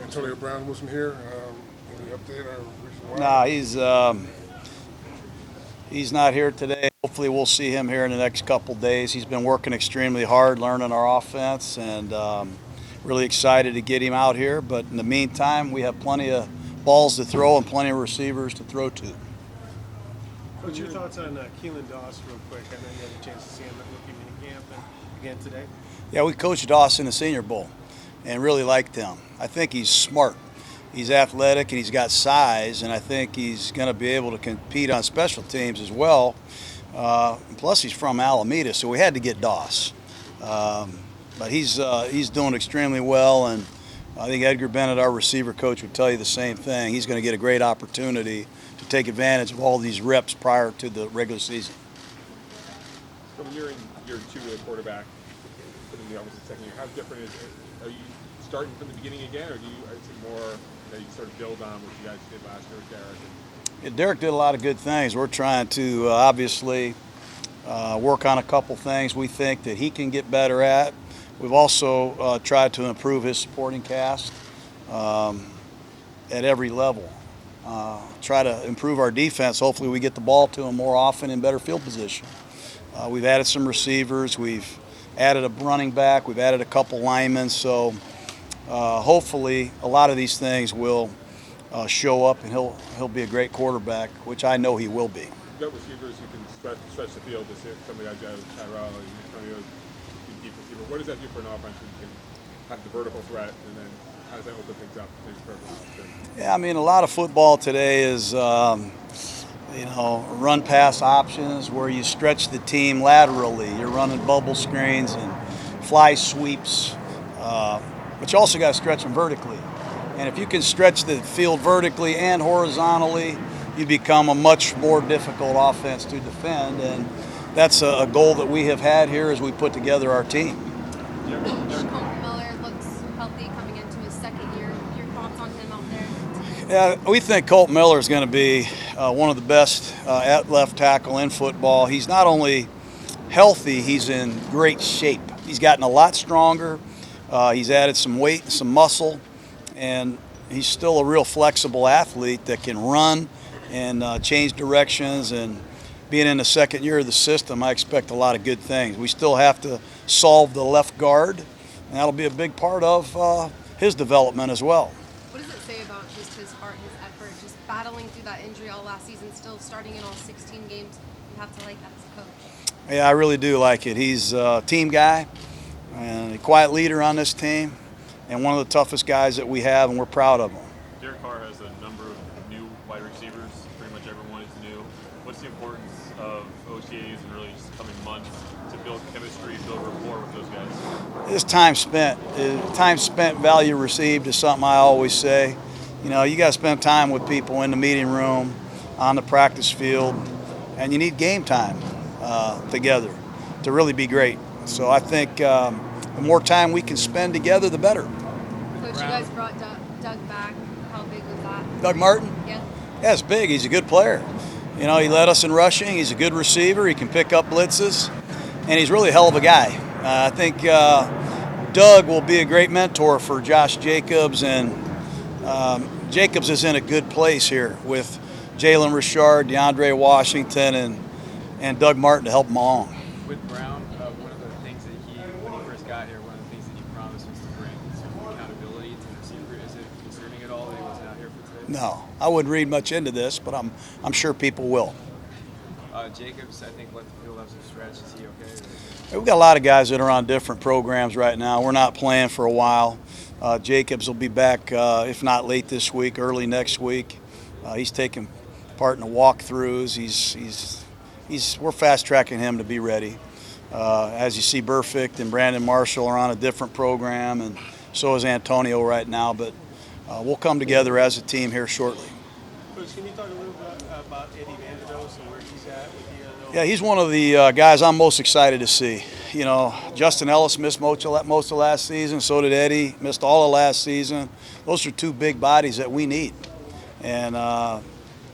Antonio Brown wasn't here. Any update or reason why? He's not here today. Hopefully we'll see him here in the next couple days. He's been working extremely hard, learning our offense, and really excited to get him out here. But in the meantime, we have plenty of balls to throw and plenty of receivers to throw to. What's your thoughts on Keelan Doss real quick? I know you had a chance to see him at rookie minicamp and again today. Yeah, we coached Doss in the Senior Bowl and really liked him. I think he's smart. He's athletic and he's got size, and I think he's going to be able to compete on special teams as well. Plus, he's from Alameda, so we had to get Doss. But he's doing extremely well, and I think Edgar Bennett, our receiver coach, would tell you the same thing. He's going to get a great opportunity to take advantage of all these reps prior to the regular season. So when you're in year 2 as a quarterback, putting the almost second year, how different is it? Are you starting from the beginning again, or is it more that you sort of build on what you guys did last year with Derek? Yeah, Derek did a lot of good things. We're trying to obviously work on a couple things we think that he can get better at. We've also tried to improve his supporting cast at every level. Try to improve our defense. Hopefully we get the ball to him more often in better field position. We've added some receivers. We've added a running back. We've added a couple linemen. So hopefully a lot of these things will show up, and he'll be a great quarterback, which I know he will be. You've got receivers who can stretch the field. Some of the guys got Tyrell and Antonio, deep receiver. What does that do for an offense when you can have the vertical threat, and then how does that open things up? Yeah, I mean, a lot of football today is run pass options where you stretch the team laterally. You're running bubble screens and fly sweeps, but you also got to stretch them vertically. And if you can stretch the field vertically and horizontally, you become a much more difficult offense to defend. And that's a goal that we have had here as we put together our team. Colt Miller looks healthy coming into his second year. Your thoughts on him out there? Yeah, we think Colt Miller is going to be one of the best at left tackle in football. He's not only healthy, he's in great shape. He's gotten a lot stronger. He's added some weight and some muscle, and he's still a real flexible athlete that can run and change directions. And being in the second year of the system, I expect a lot of good things. We still have to solve the left guard, and that'll be a big part of his development as well. What does it say about just his heart, his effort, just battling through that injury all last season, still starting in all 16 games? You have to like that as a coach. Yeah, I really do like it. He's a team guy and a quiet leader on this team, and one of the toughest guys that we have, and we're proud of him. Derek Carr has a number of new wide receivers. Pretty much everyone is new. What's the importance of OTAs and really just coming months to build chemistry, build rapport with those guys? This time spent, value received is something I always say. You know, you got to spend time with people in the meeting room, on the practice field, and you need game time together to really be great. So I think the more time we can spend together, the better. Coach, you guys brought Doug back. How big was that? Doug Martin? Yeah. Yeah, it's big. He's a good player. You know, he led us in rushing. He's a good receiver. He can pick up blitzes, and he's really a hell of a guy. I think Doug will be a great mentor for Josh Jacobs, and Jacobs is in a good place here with Jalen Richard, DeAndre Washington, and Doug Martin to help him along. With Brown, one of the things that when he first got here, one of the things that he promised was to bring some accountability to the receiver. Is it concerning at all that he wasn't out here for today? No, I wouldn't read much into this, but I'm sure people will. Jacobs, I think, left the field after some stretch. Is he okay? We've got a lot of guys that are on different programs right now. We're not playing for a while. Jacobs will be back, if not late this week, early next week. He's taking part in the walkthroughs. We're fast tracking him to be ready. As you see, Burfict and Brandon Marshall are on a different program, and so is Antonio right now. But we'll come together as a team here shortly. Coach, can you talk a little bit about Eddie Vanderdoes and where he's at with you? Yeah, he's one of the guys I'm most excited to see. You know, Justin Ellis missed most of last season. So did Eddie. Missed all of last season. Those are two big bodies that we need. And,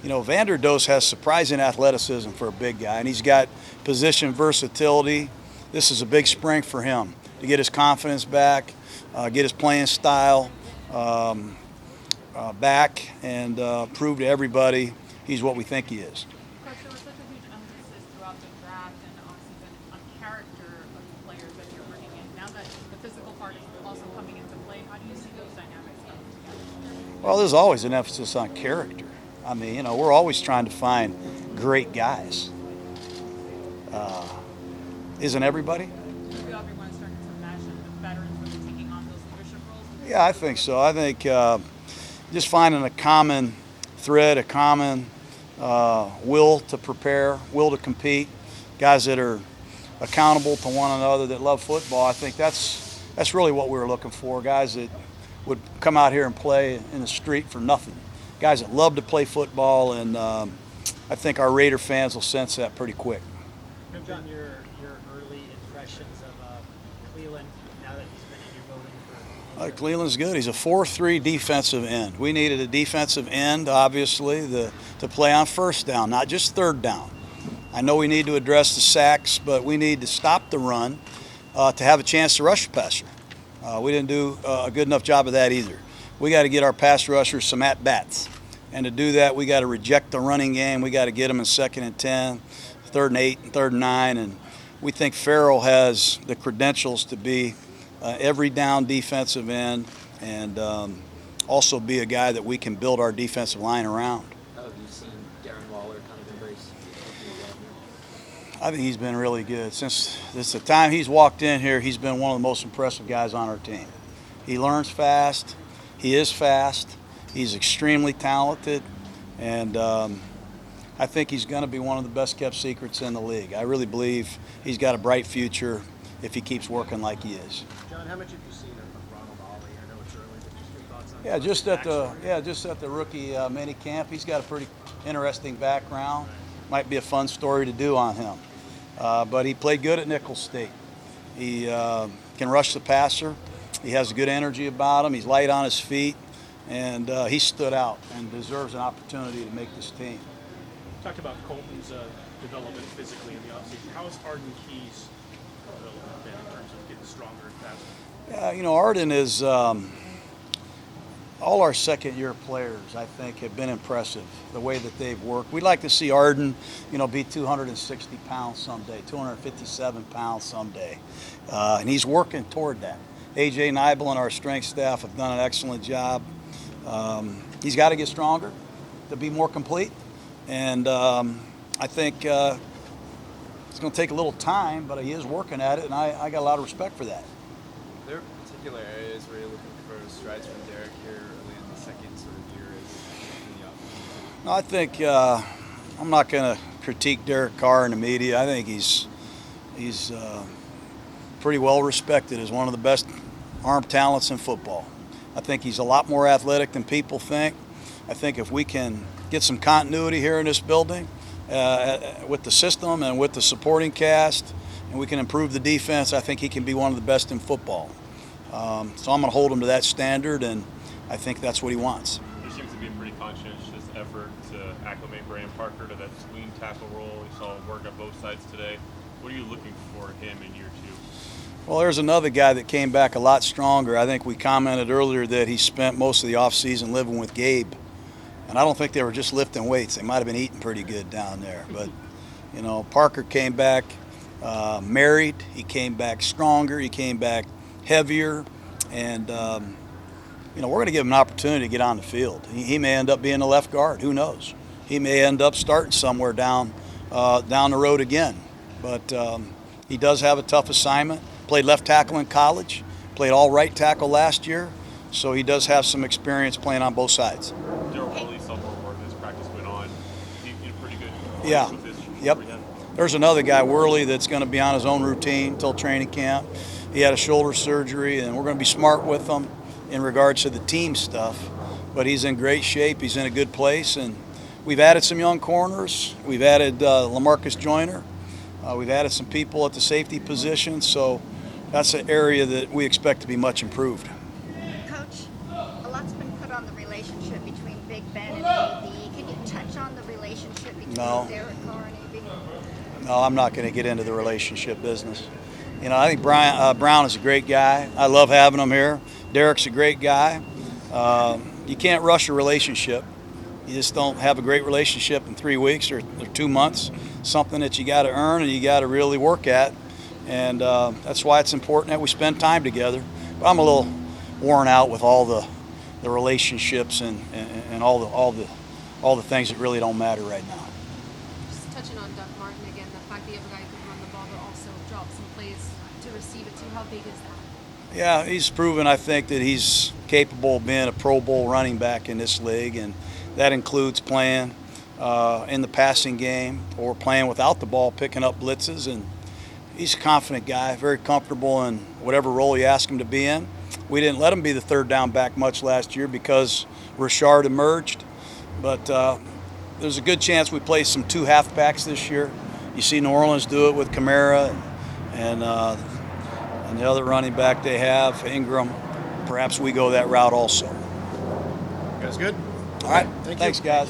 Vanderdoes has surprising athleticism for a big guy, and he's got position versatility. This is a big spring for him to get his confidence back, get his playing style, back and prove to everybody he's what we think he is. Coach, there was such a huge emphasis throughout the draft and the offseason on character of the players that you're bringing in. Now that the physical part is also coming into play, how do you see those dynamics coming together? Well, there's always an emphasis on character. I mean, you know, we're always trying to find great guys. Isn't everybody? Do you feel everyone's starting to mesh and the veterans really taking on those leadership roles? Yeah, I think so. I think just finding a common thread, a common will to prepare, will to compete, guys that are accountable to one another, that love football. I think that's really what we were looking for, guys that would come out here and play in the street for nothing, guys that love to play football, and I think our Raider fans will sense that pretty quick. John, your early impressions of Cleveland now that he's been in your building for Cleveland's good. He's a 4-3 defensive end. We needed a defensive end, obviously, to play on first down, not just third down. I know we need to address the sacks, but we need to stop the run to have a chance to rush the passer. We didn't do a good enough job of that either. We got to get our pass rushers some at-bats. And to do that, we got to reject the running game. We got to get them in 2nd and 10, 3rd and 8, and 3rd and 9. And we think Farrell has the credentials to be every down defensive end and also be a guy that we can build our defensive line around. How have you seen Darren Waller kind of embrace? I think he's been really good. Since the time he's walked in here, he's been one of the most impressive guys on our team. He learns fast. He is fast. He's extremely talented. And I think he's going to be one of the best kept secrets in the league. I really believe he's got a bright future if he keeps working like he is. John, how much have you seen of Ronald Ollie? I know it's early, but just your thoughts on Just at the rookie mini camp, he's got a pretty interesting background. Might be a fun story to do on him. But he played good at Nicholls State. He can rush the passer. He has good energy about him. He's light on his feet, and he stood out and deserves an opportunity to make this team. Talked about Colton's development physically in the offseason. How has Arden Key's development been in terms of getting stronger and faster? Yeah, you know, Arden is all our second-year players, I think, have been impressive, the way that they've worked. We'd like to see Arden, you know, be 260 pounds someday, 257 pounds someday. And he's working toward that. A.J. Nibel and our strength staff have done an excellent job. He's got to get stronger to be more complete. And I think it's going to take a little time, but he is working at it, and I got a lot of respect for that. Are there particular areas where you're looking for strides from Derek here early in the second sort of year in the offseason? No, I think I'm not going to critique Derek Carr in the media. I think he's pretty well respected as one of the best arm talents in football. I think he's a lot more athletic than people think. I think if we can get some continuity here in this building with the system and with the supporting cast, and we can improve the defense, I think he can be one of the best in football. So I'm going to hold him to that standard, and I think that's what he wants. There seems to be a pretty conscientious effort to acclimate Brandon Parker to that swing tackle role. We saw him work on both sides today. What are you looking for him in year 2? Well, there's another guy that came back a lot stronger. I think we commented earlier that he spent most of the offseason living with Gabe. And I don't think they were just lifting weights. They might have been eating pretty good down there. But, you know, Parker came back married. He came back stronger. He came back heavier. And, you know, we're going to give him an opportunity to get on the field. He may end up being a left guard. Who knows? He may end up starting somewhere down the road again. But he does have a tough assignment. Played left tackle in college. Played all right tackle last year. So he does have some experience playing on both sides. Yeah. Yep. There's another guy, Worley, that's going to be on his own routine until training camp. He had a shoulder surgery, and we're going to be smart with him in regards to the team stuff. But he's in great shape. He's in a good place. And we've added some young corners. We've added LaMarcus Joyner. We've added some people at the safety position. So that's an area that we expect to be much improved. Coach, a lot's been put on the relationship between Big Ben and AB. Can you touch on the relationship between Derek Carr and AB? No, I'm not going to get into the relationship business. You know, I think Brown is a great guy. I love having him here. Derek's a great guy. You can't rush a relationship. You just don't have a great relationship in 3 weeks or 2 months. Something that you got to earn and you got to really work at, and that's why it's important that we spend time together. But I'm a little worn out with all the relationships and all the things that really don't matter right now. Just touching on Doug Martin again, the fact that you have a guy who can run the ball but also drop some plays to receive it too. How big is that? Yeah, he's proven, I think, that he's capable of being a Pro Bowl running back in this league, and that includes playing in the passing game or playing without the ball, picking up blitzes. And he's a confident guy, very comfortable in whatever role you ask him to be in. We didn't let him be the third down back much last year because Richard emerged, but there's a good chance we play some 2 halfbacks this year. You see New Orleans do it with Kamara and the other running back they have, Ingram. Perhaps we go that route also. You guys good? All right. Thank you. Thanks, guys.